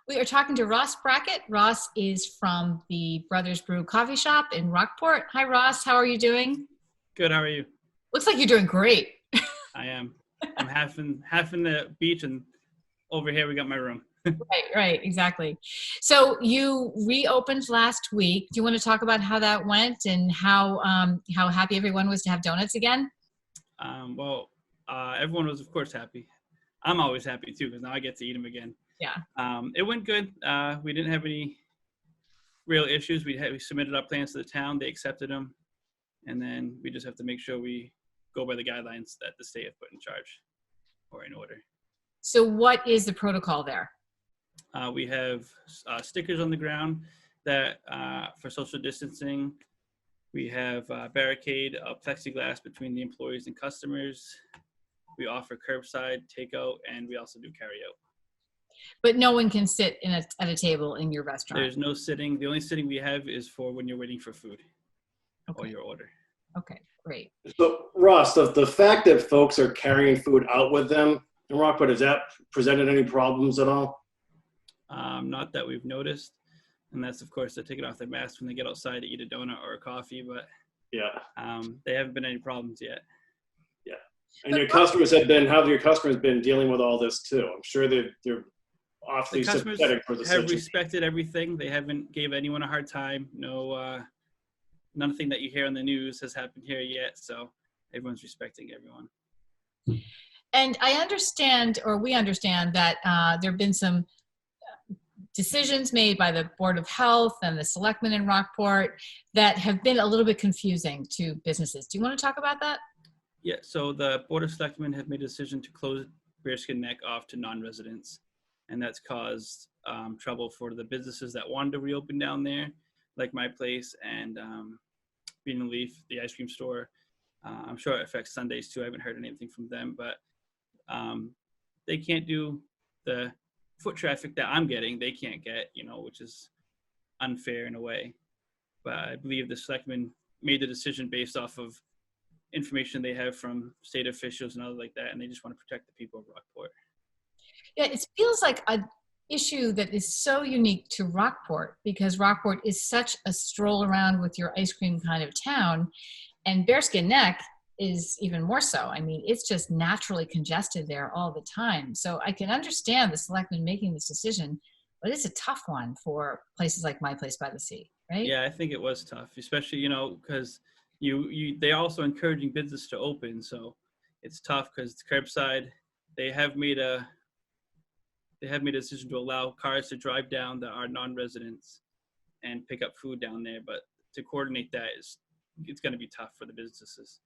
We are talking to Ross Brackett. Ross is from the Brothers Brew Coffee Shop in Rockport. Hi, Ross. How are you doing? Good. How are you? Looks like you're doing great. I am. I'm half in the beach, and over here we got my room. Right, exactly. So you reopened last week. Do you want to talk about how that went and how happy everyone was to have donuts again? Everyone was, of course, happy. I'm always happy too because now I get to eat them again. Yeah. It went good. We didn't have any real issues. We submitted our plans to the town. They accepted them, and then we just have to make sure we go by the guidelines that the state have put in charge or in order. So what is the protocol there? We have stickers on the ground that for social distancing. We have a barricade of plexiglass between the employees and customers. We offer curbside takeout, and we also do carryout. But no one can sit at a table in your restaurant. There's no sitting. The only sitting we have is for when you're waiting for food or your order. Okay, great. So, Ross, the fact that folks are carrying food out with them in Rockport, has that presented any problems at all? Not that we've noticed. And that's, of course, they're taking off their masks when they get outside to eat a donut or a coffee. But yeah, they haven't been any problems yet. Yeah. And how have your customers been dealing with all this too? I'm sure they're awfully sympathetic for the situation. Have respected everything. They haven't gave anyone a hard time. No, nothing that you hear on the news has happened here yet. So everyone's respecting everyone. And I understand, or we understand, that there have been some decisions made by the Board of Health and the selectmen in Rockport that have been a little bit confusing to businesses. Do you want to talk about that? Yeah, so the Board of Selectmen have made a decision to close Bearskin Neck off to non-residents, and that's caused trouble for the businesses that wanted to reopen down there, like my place and Bean and Leaf, the ice cream store. I'm sure it affects Sundays too. I haven't heard anything from them, but they can't do the foot traffic that I'm getting. They can't get, which is unfair in a way. But I believe the selectmen made the decision based off of information they have from state officials and others like that, and they just want to protect the people of Rockport. Yeah, it feels like an issue that is so unique to Rockport because Rockport is such a stroll around with your ice cream kind of town, and Bearskin Neck is even more so. I mean, it's just naturally congested there all the time. So I can understand the selectmen making this decision, but it's a tough one for places like my place by the sea, right? Yeah, I think it was tough, especially, because they're also encouraging business to open. So it's tough because the curbside, they have made a decision to allow cars to drive down that are non-residents and pick up food down there. But to coordinate that it's going to be tough for the businesses.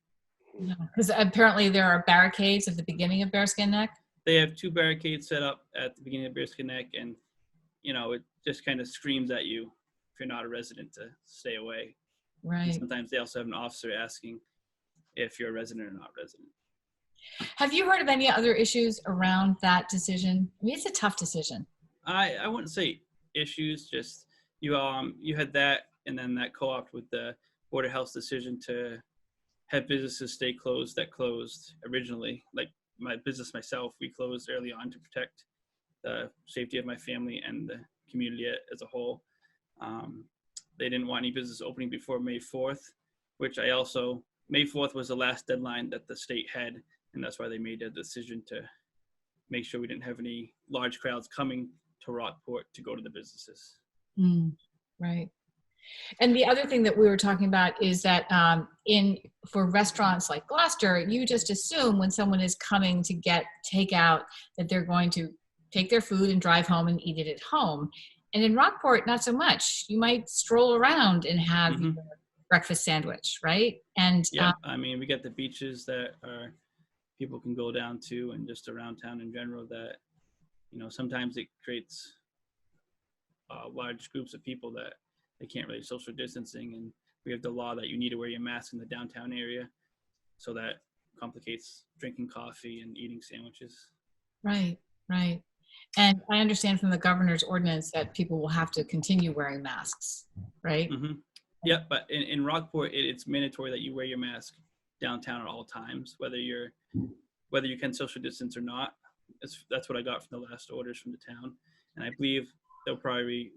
Because apparently there are barricades at the beginning of Bearskin Neck. They have 2 barricades set up at the beginning of Bearskin Neck, and it just kind of screams at you if you're not a resident to stay away. Right. And sometimes they also have an officer asking if you're a resident or not resident. Have you heard of any other issues around that decision? I mean, it's a tough decision. I wouldn't say issues, just you had that, and then that co-op with the Board of Health's decision to have businesses stay closed that closed originally. Like my business myself, we closed early on to protect the safety of my family and the community as a whole. They didn't want any business opening before May 4th, which May 4th was the last deadline that the state had, and that's why they made a decision to make sure we didn't have any large crowds coming to Rockport to go to the businesses. Right. And the other thing that we were talking about is that for restaurants like Gloucester, you just assume when someone is coming to get takeout that they're going to take their food and drive home and eat it at home. And in Rockport, not so much. You might stroll around and have your breakfast sandwich, right? And yeah, I mean, we got the beaches that people can go down to, and just around town in general that, sometimes it creates large groups of people that they can't really social distancing, and we have the law that you need to wear your mask in the downtown area, so that complicates drinking coffee and eating sandwiches. Right. And I understand from the governor's ordinance that people will have to continue wearing masks, right? Mm-hmm. Yeah, but in Rockport, it's mandatory that you wear your mask downtown at all times, whether you can social distance or not. That's what I got from the last orders from the town, and I believe they'll probably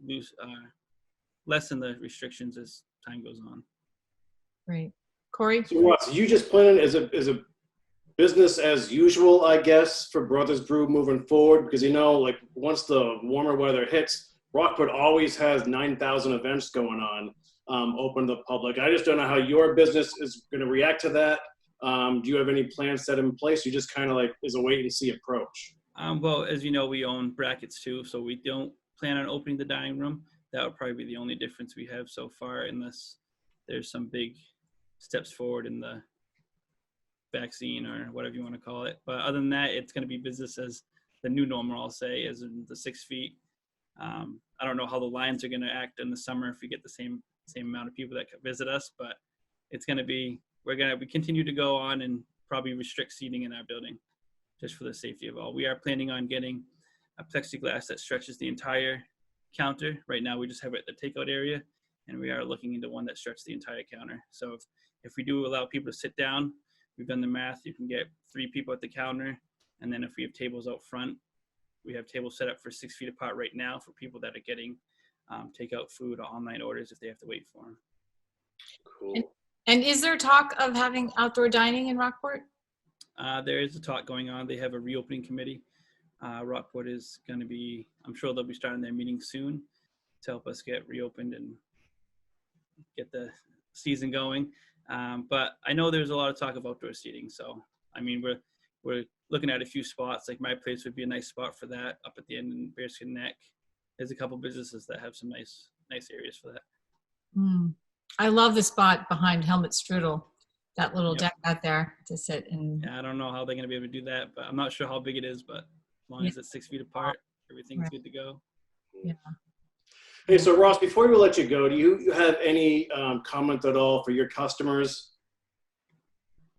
lessen the restrictions as time goes on. Great. Corey? So Ross, you just plan as a business as usual, I guess, for Brothers Brew moving forward? Because, like once the warmer weather hits, Rockport always has 9,000 events going on, open to the public. I just don't know how your business is going to react to that. Do you have any plans set in place? You just kind of like is a wait and see approach? Well, as you know, we own Brackets too, so we don't plan on opening the dining room. That would probably be the only difference we have so far, unless there's some big steps forward in the vaccine or whatever you want to call it. But other than that, it's going to be business as the new normal, I'll say, as in the 6 feet. I don't know how the lines are going to act in the summer if we get the same amount of people that visit us, but it's going to be, we continue to go on and probably restrict seating in our building just for the safety of all. We are planning on getting a plexiglass that stretches the entire counter. Right now we just have it at the takeout area, and we are looking into one that stretches the entire counter. So if we do allow people to sit down, we've done the math, you can get 3 people at the counter, and then if we have tables out front, we have tables set up for 6 feet apart right now for people that are getting takeout food or online orders if they have to wait for them. Cool. And is there talk of having outdoor dining in Rockport? There is a talk going on. They have a reopening committee. Rockport is going to be, I'm sure they'll be starting their meeting soon to help us get reopened and get the season going. But I know there's a lot of talk of outdoor seating. So, I mean, we're looking at a few spots. Like my place would be a nice spot for that up at the end in Bearskin Neck. There's a couple businesses that have some nice areas for that. I love the spot behind Helmut Strudel, that little deck out there to sit in. Yeah, I don't know how they're going to be able to do that, but I'm not sure how big it is, but as long as it's 6 feet apart, everything's good to go. Yeah. Hey, so Ross, before we let you go, do you have any comment at all for your customers?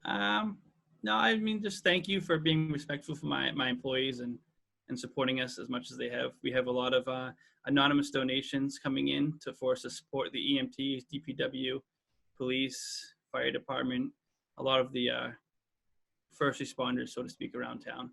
No, I mean, just thank you for being respectful for my employees and supporting us as much as they have. We have a lot of anonymous donations coming in for us to support the EMTs, DPW, police, fire department, a lot of the first responders, so to speak, around town.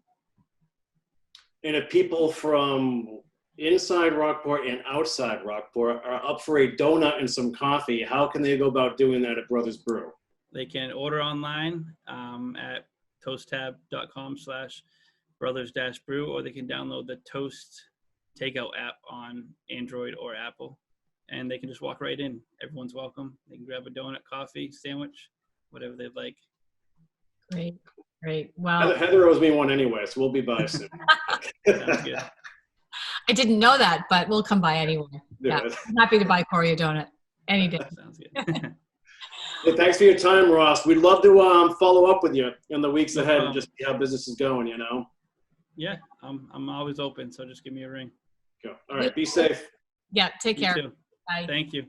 And if people from inside Rockport and outside Rockport are up for a donut and some coffee, how can they go about doing that at Brothers Brew? They can order online at toasttab.com/brothers-brew, or they can download the Toast takeout app on Android or Apple, and they can just walk right in. Everyone's welcome. They can grab a donut, coffee, sandwich, whatever they'd like. Great. Wow. Heather owes me one anyway, so we'll be by soon. Sounds good. I didn't know that, but we'll come by anyway. Yeah, I'm happy to buy Corey a donut any day. Sounds good. Hey, thanks for your time, Ross. We'd love to follow up with you in the weeks ahead and just see how business is going, Yeah, I'm always open, so just give me a ring. Go. All right, be safe. Yeah, take care. You too. Bye. Thank you.